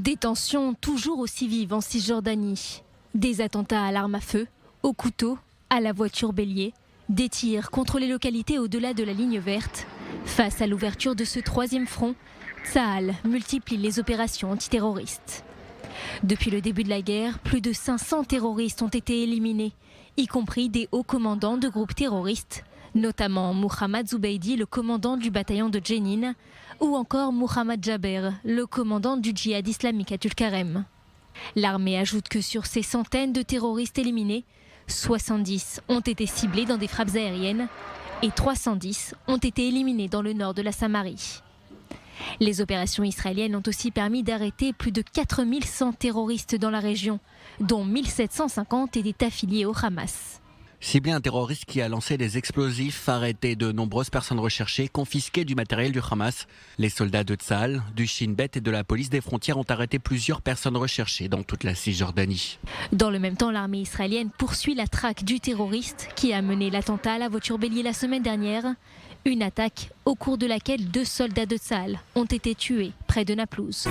Des tensions toujours aussi vives en Cisjordanie. Des attentats à l'arme à feu, au couteau, à la voiture bélier, des tirs contre les localités au-delà de la ligne verte. Face à l'ouverture de ce troisième front, Tsahal multiplie les opérations antiterroristes. Depuis le début de la guerre, plus de 500 terroristes ont été éliminés, y compris des hauts commandants de groupes terroristes, notamment Mohammad Zubeidi, le commandant du bataillon de Jenin, ou encore Mohammad Jaber, le commandant du djihad islamique à Tulkarem. L'armée ajoute que sur ces centaines de terroristes éliminés, 70 ont été ciblés dans des frappes aériennes et 310 ont été éliminés dans le nord de la Samarie. Les opérations israéliennes ont aussi permis d'arrêter plus de 4100 terroristes dans la région, dont 1750 étaient affiliés au Hamas. Ciblé un terroriste qui a lancé des explosifs, arrêté de nombreuses personnes recherchées, confisqué du matériel du Hamas. Les soldats de Tsahal, du Shin Bet et de la police des frontières ont arrêté plusieurs personnes recherchées dans toute la Cisjordanie. Dans le même temps, l'armée israélienne poursuit la traque du terroriste qui a mené l'attentat à la voiture bélier la semaine dernière. Une attaque au cours de laquelle 2 soldats de Tsahal ont été tués près de Naplouse.